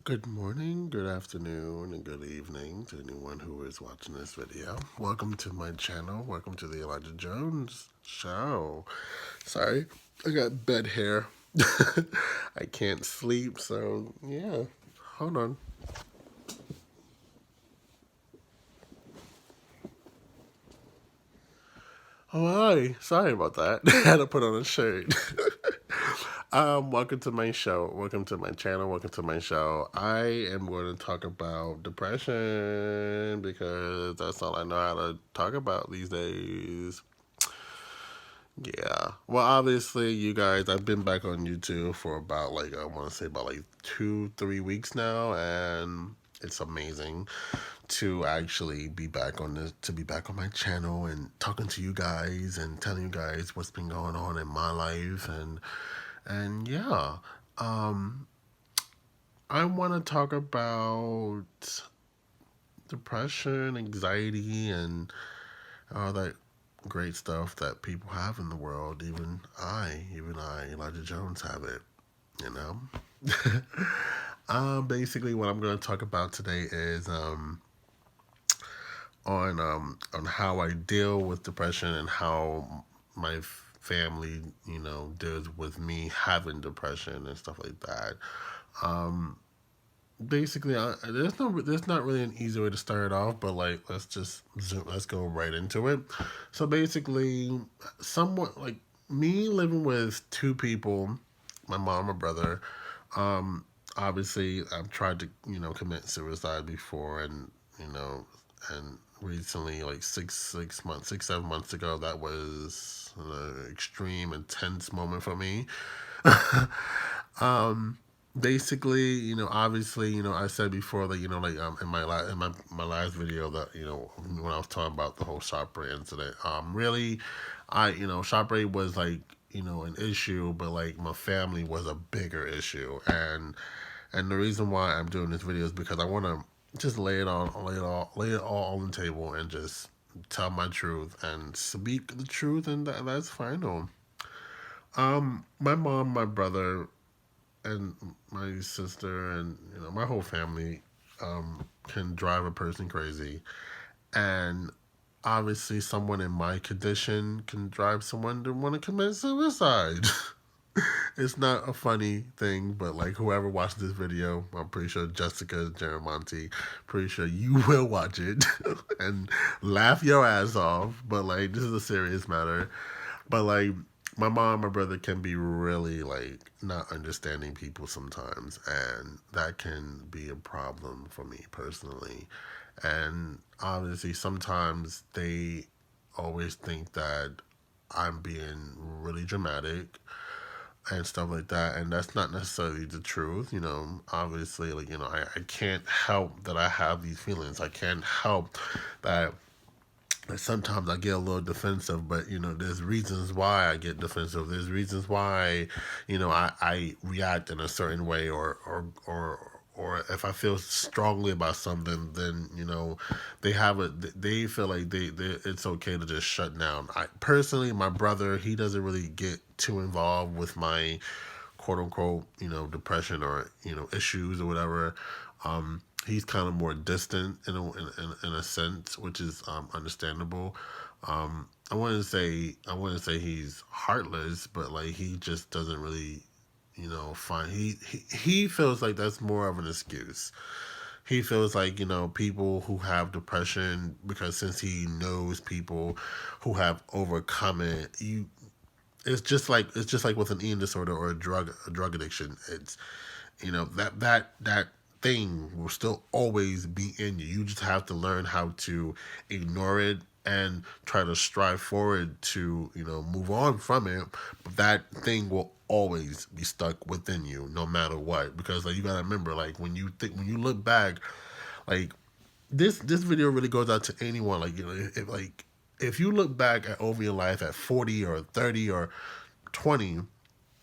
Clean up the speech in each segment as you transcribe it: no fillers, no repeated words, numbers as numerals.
Good morning, good afternoon, and good evening to anyone who is watching this video. Welcome to my channel. Welcome to the Elijah Jones Show. Sorry, I got bed hair. I can't sleep, so yeah. Hold on. Oh, hi. Sorry about that. I had to put on a shirt. Welcome to my show. Welcome to my channel. Welcome to my show. I am going to talk about depression because that's all I know how to talk about these days. Yeah. Well, obviously, you guys, I've been back on YouTube for about I want to say about 2, 3 weeks now, and it's amazing to actually be back on this, to be back on my channel and talking to you guys and telling you guys what's been going on in my life and yeah. Um, I want to talk about depression, anxiety, and all that great stuff that people have in the world. Even I, Elijah Jones, have it. You know. Basically, what I'm going to talk about today is on how I deal with depression and how my family, deals with me having depression and stuff like that. Um, Basically, there's not really an easy way to start it off, but let's go right into it. So basically, somewhat like me living with two people, my mom and brother. Um, Obviously, I've tried to commit suicide before, and you know, and recently, like 6 7 months ago, that was an extreme, intense moment for me. um, Basically, obviously, I said before that, in my last video that, when I was talking about the whole ShopRite incident, really, ShopRite was like, an issue, but like my family was a bigger issue, and the reason why I'm doing this video is because I want to just lay it all on the table and just tell my truth and speak the truth, and that's final. My mom, my brother, and my sister, and my whole family can drive a person crazy, and obviously someone in my condition can drive someone to want to commit suicide. It's not a funny thing, but like whoever watched this video, I'm pretty sure Jessica Jaramonte, pretty sure you will watch it and laugh your ass off. But like this is a serious matter. But like my mom and my brother can be really like not understanding people sometimes, and that can be a problem for me personally. And obviously sometimes they always think that I'm being really dramatic and stuff like that, and that's not necessarily the truth. Obviously, like, I can't help that I have these feelings. I can't help that sometimes I get a little defensive, but there's reasons why I get defensive. There's reasons why, I react in a certain way, or if I feel strongly about something, then they feel like they it's okay to just shut down. I personally, my brother, he doesn't really get too involved with my quote unquote depression or issues or whatever. He's kind of more distant in a sense, which is understandable. I wouldn't say he's heartless, but like he just doesn't really find he feels like that's more of an excuse. He feels like people who have depression, because since he knows people who have overcome it, it's just like with an eating disorder or a drug addiction. It's that thing will still always be in you. You just have to learn how to ignore it and try to strive forward to move on from it. But that thing will always be stuck within you no matter what, because like you gotta remember, like when you look back, like this video really goes out to anyone. Like if you look back at over your life at 40 or 30 or 20,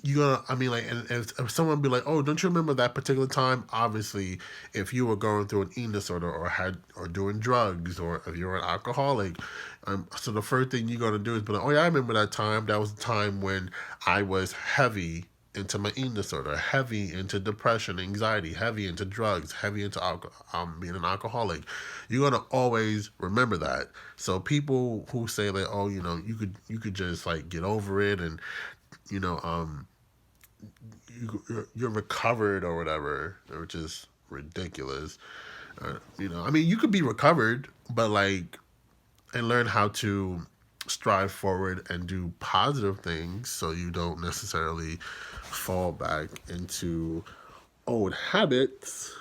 you gonna I mean like, and if someone be like, oh, don't you remember that particular time? Obviously, if you were going through an eating disorder or doing drugs, or if you're an alcoholic, so the first thing you're gonna do is be like, oh yeah, I remember that time. That was the time when I was heavy into my eating disorder, heavy into depression, anxiety, heavy into drugs, heavy into being an alcoholic. You're gonna always remember that. So people who say that, oh, you could just like get over it, and you know, you're recovered or whatever, which is ridiculous. I mean, you could be recovered, but like, and learn how to strive forward and do positive things so you don't necessarily fall back into old habits.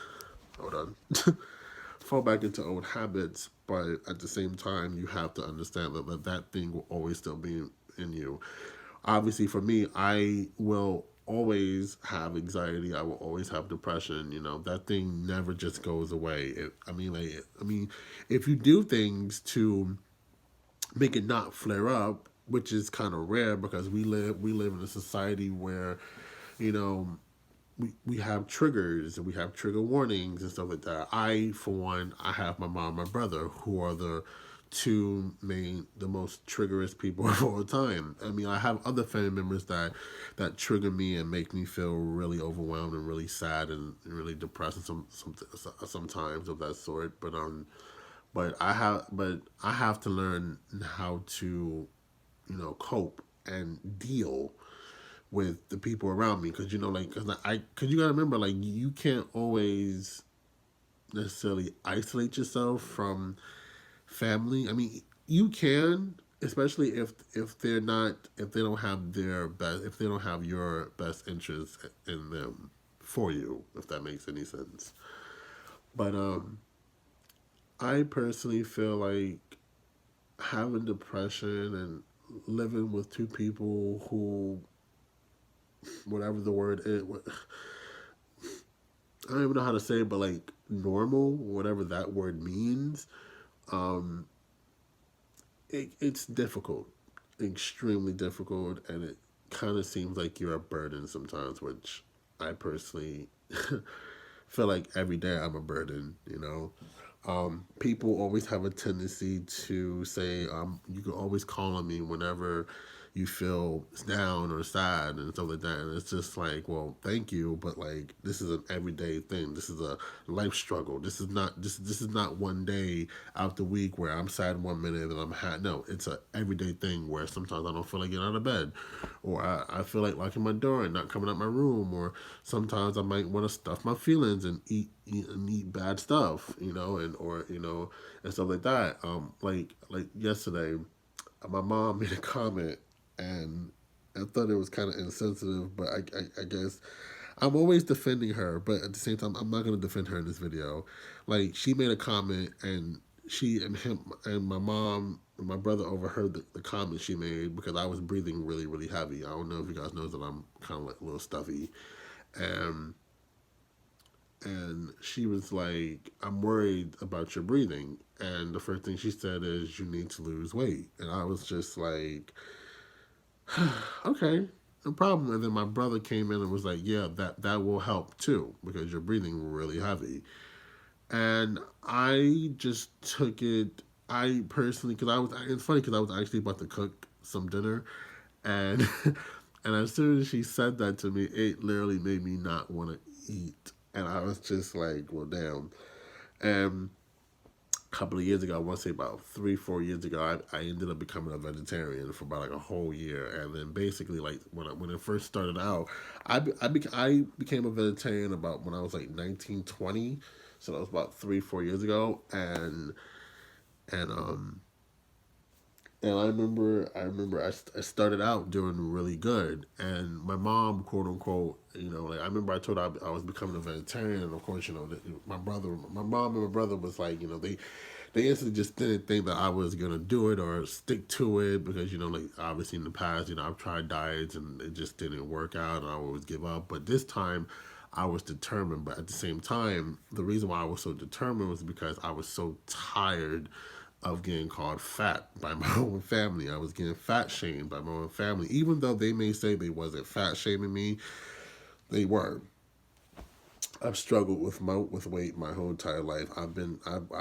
Hold on. Fall back into old habits, but at the same time, you have to understand that thing will always still be in you. Obviously, for me, I will always have anxiety. I will always have depression. That thing never just goes away. I mean, if you do things to make it not flare up, which is kind of rare because we live in a society where, you know, we have triggers and we have trigger warnings and stuff like that. For one, I have my mom and my brother who are the most triggerous people of all time. I mean, I have other family members that trigger me and make me feel really overwhelmed and really sad and really depressed and sometimes of that sort. But I have to learn how to cope and deal with the people around me, because because you gotta remember, like, you can't always necessarily isolate yourself from family. I mean, you can, especially if they don't have your best interests in them for you, if that makes any sense. But I personally feel like having depression and living with two people who, whatever the word is, I don't even know how to say it, but like normal, whatever that word means, um, it's difficult, extremely difficult, and it kind of seems like you're a burden sometimes, which I personally feel like every day I'm a burden. People always have a tendency to say, you can always call on me whenever you feel down or sad and stuff like that. And it's just like, well, thank you, but like, this is an everyday thing. This is a life struggle. This is not one day out the week where I'm sad one minute and I'm happy. No, it's a everyday thing where sometimes I don't feel like getting out of bed, or I feel like locking my door and not coming out my room, or sometimes I might want to stuff my feelings and eat bad stuff, and stuff like that. Like yesterday, my mom made a comment, and I thought it was kind of insensitive, but I guess I'm always defending her, but at the same time, I'm not going to defend her in this video. Like, she made a comment, and she and him and my mom and my brother overheard the comment she made because I was breathing really, really heavy. I don't know if you guys know that I'm kind of like a little stuffy. And she was like, I'm worried about your breathing. And the first thing she said is, you need to lose weight. And I was just like, okay, no problem. And then my brother came in and was like, yeah, that will help too, because you're breathing really heavy. And I just took it, I personally, because it's funny because I was actually about to cook some dinner. And and as soon as she said that to me, it literally made me not want to eat. And I was just like, well, damn. And a couple of years ago, I want to say about 3, 4 years ago, I ended up becoming a vegetarian for about like a whole year. And then basically, like, when it first started out, I became a vegetarian about when I was like 19, 20. So that was about 3, 4 years ago. And I started out doing really good, and my mom, quote unquote, like, I remember I told her I was becoming a vegetarian, and of course, my mom and my brother was like, they instantly just didn't think that I was gonna do it or stick to it, because like, obviously in the past, I've tried diets and it just didn't work out, and I always give up. But this time, I was determined. But at the same time, the reason why I was so determined was because I was so tired of getting called fat by my own family. I was getting fat shamed by my own family, even though they may say they wasn't fat shaming me. They were. I've struggled with weight my whole entire life. I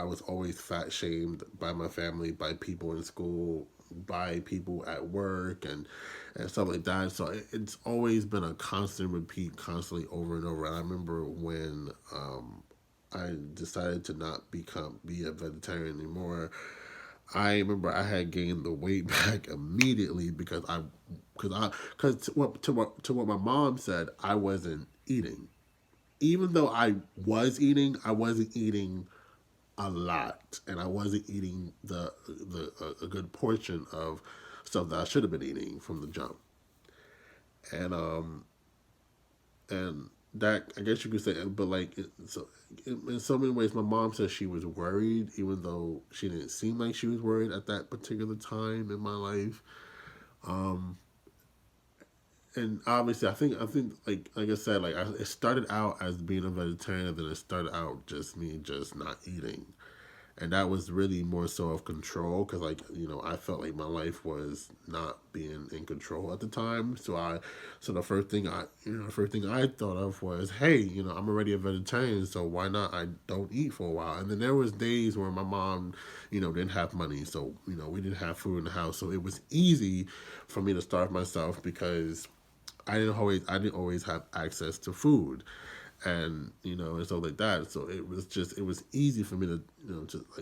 was always fat shamed by my family, by people in school, by people at work and stuff like that. So it's always been a constant repeat, constantly over and over. And I remember when I decided to not be a vegetarian anymore. I remember I had gained the weight back immediately because to what my mom said, I wasn't eating. Even though I was eating, I wasn't eating a lot, and I wasn't eating a good portion of stuff that I should have been eating from the jump. And and that, I guess you could say, but like so in so many ways, my mom said she was worried, even though she didn't seem like she was worried at that particular time in my life. Um, and obviously, I think like I said, it started out as being a vegetarian, and then it started out just me just not eating, and that was really more so of control because I felt like my life was not being in control at the time. So the first thing I thought of was, hey, I'm already a vegetarian, so why not I don't eat for a while. And then there was days where my mom didn't have money, so we didn't have food in the house, so it was easy for me to starve myself because I didn't always have access to food, and stuff like that. So it was easy for me to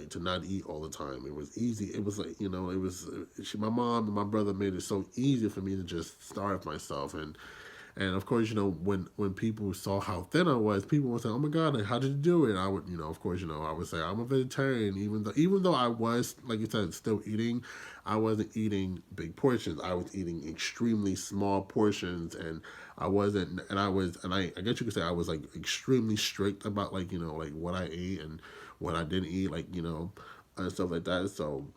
to not eat all the time. It was easy. It was like my mom and my brother made it so easy for me to just starve myself. And of course, when people saw how thin I was, people would say, "Oh my God, like, how did you do it?" I would, of course, I would say I'm a vegetarian, even though I was, like you said, still eating. I wasn't eating big portions. I was eating extremely small portions, and I wasn't, and I was, and I guess you could say I was like extremely strict about like what I ate and what I didn't eat, and stuff like that. So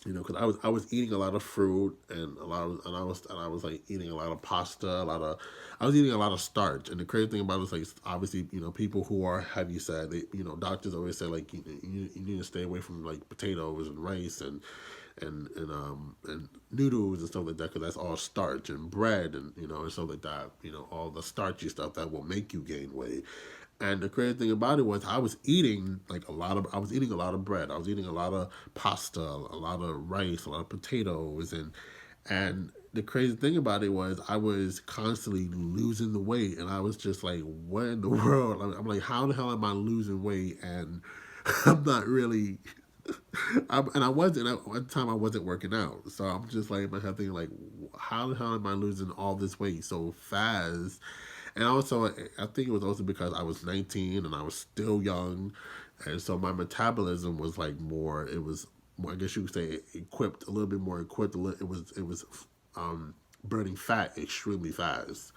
because I was eating a lot of fruit and a lot of, and I was like eating a lot of pasta, I was eating a lot of starch. And the crazy thing about it is like obviously people who are heavy set, doctors always say like you need to stay away from like potatoes and rice and noodles and stuff like that because that's all starch and bread and stuff like that. All the starchy stuff that will make you gain weight. And the crazy thing about it was I was eating a lot of bread. I was eating a lot of pasta, a lot of rice, a lot of potatoes, and the crazy thing about it was I was constantly losing the weight, and I was just like, what in the world? I'm like, how the hell am I losing weight? And I'm not really. And I wasn't at the time. I wasn't working out, so I'm just like in my head thinking like, how the hell am I losing all this weight so fast? And also, I think it was also because I was 19 and I was still young, and so my metabolism was like more. It was more, I guess you could say, equipped a little bit more equipped. It was um, burning fat extremely fast.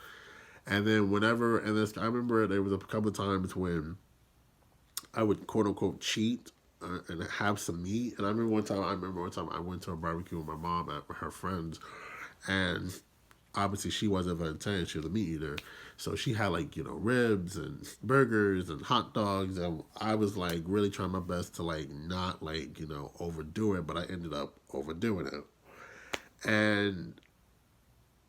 And then I remember there was a couple of times when I would quote unquote cheat and have some meat. And I remember one time I went to a barbecue with my mom at her friends, and obviously she wasn't a vegetarian; she was a meat eater. So she had like ribs and burgers and hot dogs, and I was like really trying my best to like not like overdo it, but I ended up overdoing it. And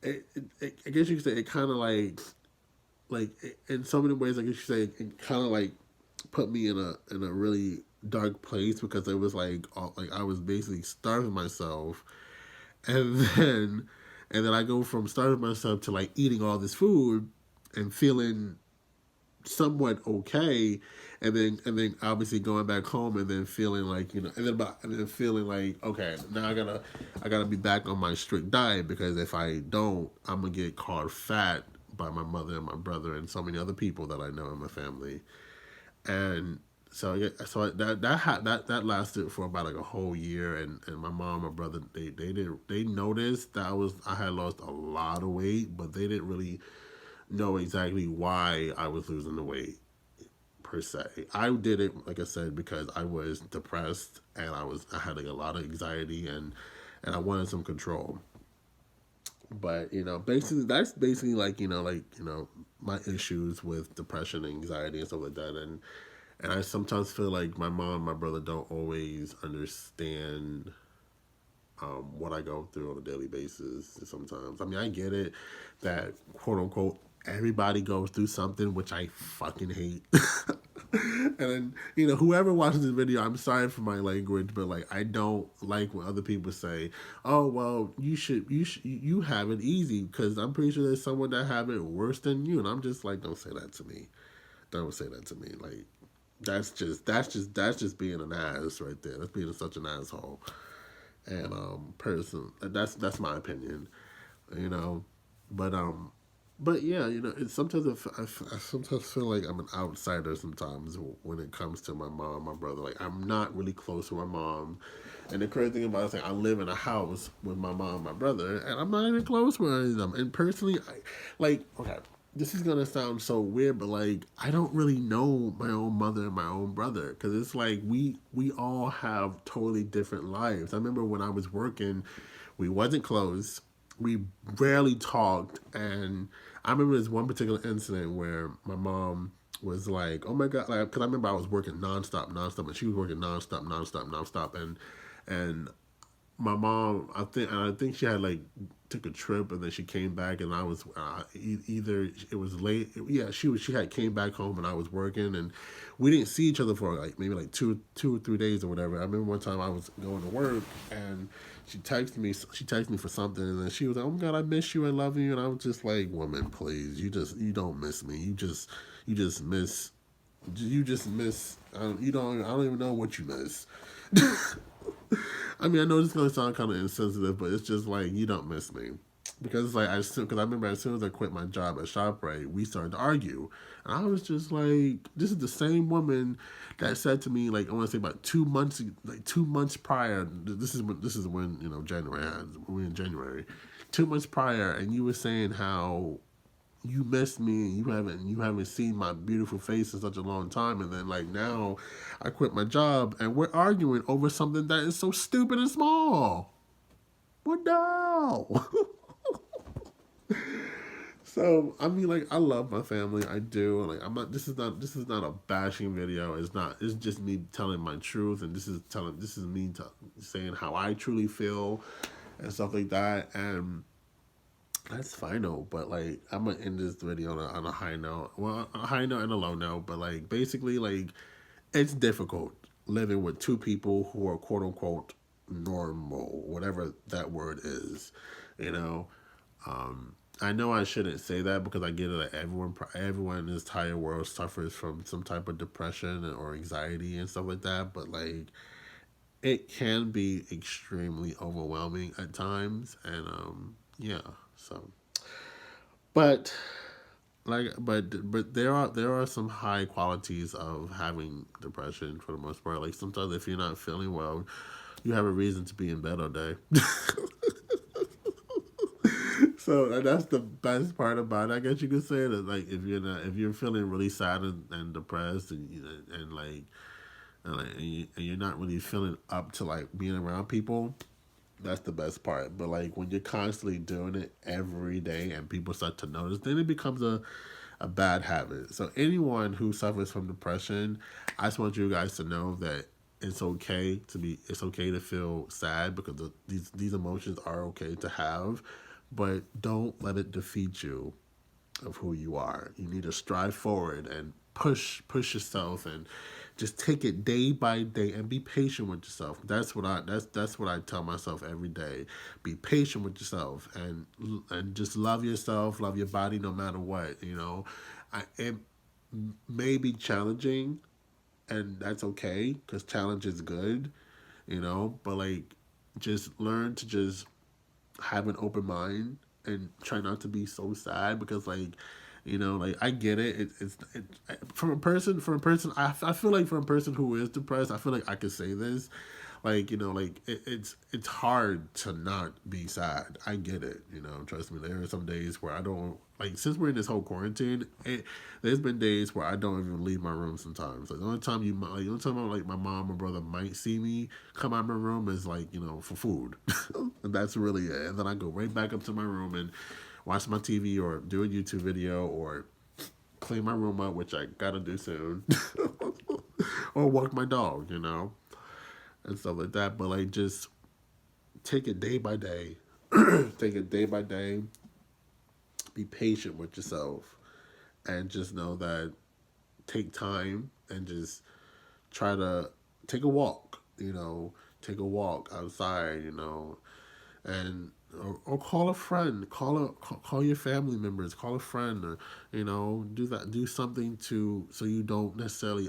I guess you could say it kind of in so many ways, I guess you say it kind of like put me in a really dark place because it was like I was basically starving myself, and then I go from starving myself to like eating all this food and feeling somewhat okay, and then obviously going back home and then feeling like and then feeling like, okay, now I gotta be back on my strict diet because if I don't, I'm gonna get called fat by my mother and my brother and so many other people that I know in my family. And so yeah, so that lasted for about like a whole year, and my mom and my brother, they noticed that I had lost a lot of weight, but they didn't really know exactly why I was losing the weight per se. I did it, like I said, because I was depressed and I had like a lot of anxiety, and I wanted some control. But basically that's basically my issues with depression, anxiety, and stuff like that. And I sometimes feel like my mom and my brother don't always understand what I go through on a daily basis. Sometimes, I mean, I get it that quote unquote everybody goes through something, which I fucking hate. And then, whoever watches this video, I'm sorry for my language, but like I don't like when other people say, "Oh, well, you have it easy," because I'm pretty sure there's someone that have it worse than you, and I'm just like, don't say that to me. Don't say that to me. Like that's just being an ass right there. That's being such an asshole. And person, that's my opinion. You know, but yeah, sometimes I sometimes feel like I'm an outsider sometimes when it comes to my mom, my brother. Like I'm not really close to my mom, and the crazy thing about it is like I live in a house with my mom, and my brother, and I'm not even close with any of them. And personally, okay, this is gonna sound so weird, but like I don't really know my own mother and my own brother because it's like we all have totally different lives. I remember when I was working, we wasn't close. We rarely talked, and I remember this one particular incident where my mom was like, "Oh my god!" Like, because I remember I was working nonstop, and she was working nonstop, and my mom, I think she had like took a trip and then she came back and I was either it was late. Yeah, she had came back home and I was working and we didn't see each other for like maybe like two or 3 days or whatever. I remember one time I was going to work and she texted me for something and then she was like, "Oh my god, I miss you, I love you," and I was just like, "Woman, please, you don't miss me. You just miss I don't even know what you miss." I mean, I know this is gonna sound kind of insensitive, but it's just like you don't miss me because it's like because I remember as soon as I quit my job at ShopRite, we started to argue, and I was just like, this is the same woman that said to me like I want to say about 2 months, like 2 months prior. This is when January. We're in January, 2 months prior, and you were saying how you missed me and you haven't seen my beautiful face in such a long time, and then like now I quit my job and we're arguing over something that is so stupid and small. What no? So I mean, like I love my family, I do. Like I'm not. This is not a bashing video. It's not. It's just me telling my truth, and this is me saying how I truly feel and stuff like that. And that's final, but like I'm gonna end this video on a high note. Well, a high note and a low note, but like basically, like it's difficult living with two people who are quote unquote normal, whatever that word is. You know, I know I shouldn't say that because I get it that everyone in this entire world suffers from some type of depression or anxiety and stuff like that, but like it can be extremely overwhelming at times, and yeah, so. But but there are some high qualities of having depression for the most part. Like sometimes if you're not feeling well, you have a reason to be in bed all day. So that's the best part about it. I guess you could say that like if you're feeling really sad and depressed and you're not really feeling up to like being around people, that's the best part. But like when you're constantly doing it every day and people start to notice, then it becomes a bad habit. So anyone who suffers from depression, I just want you guys to know that it's okay to feel sad because these emotions are okay to have, but don't let it defeat you of who you are. You need to strive forward and push yourself and just take it day by day and be patient with yourself. That's what I tell myself every day. Be patient with yourself and just love yourself, love your body no matter what, it may be challenging and that's okay cuz challenge is good, but like just learn to just have an open mind and try not to be so sad because like I get it. From a person. I feel like for a person who is depressed, I feel like I could say this. Like it's hard to not be sad. I get it. Trust me. There are some days where I don't like. Since we're in this whole quarantine, there's been days where I don't even leave my room. Sometimes, like the only time like my mom or brother might see me come out of my room is like for food, and that's really it. And then I go right back up to my room and watch my TV or do a YouTube video or clean my room up, which I gotta do soon, or walk my dog, and stuff like that. But like, just take it day by day. Take it day by day. Be patient with yourself, and just know that take time and just try to take a walk, take a walk outside, and or call a friend, call your family members, call a friend, or do that, do something to so you don't necessarily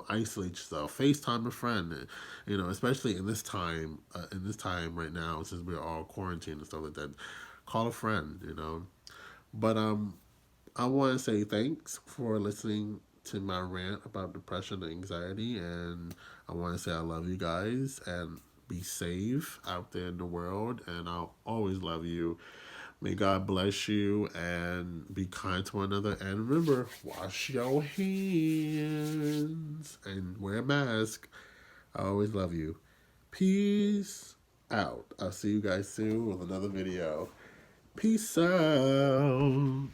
isolate yourself. FaceTime a friend, especially in this time right now since we're all quarantined and stuff like that. Call a friend, But I want to say thanks for listening to my rant about depression and anxiety, and I want to say I love you guys and be safe out there in the world, and I'll always love you. May God bless you and be kind to one another. And remember, wash your hands and wear a mask. I always love you. Peace out. I'll see you guys soon with another video. Peace out.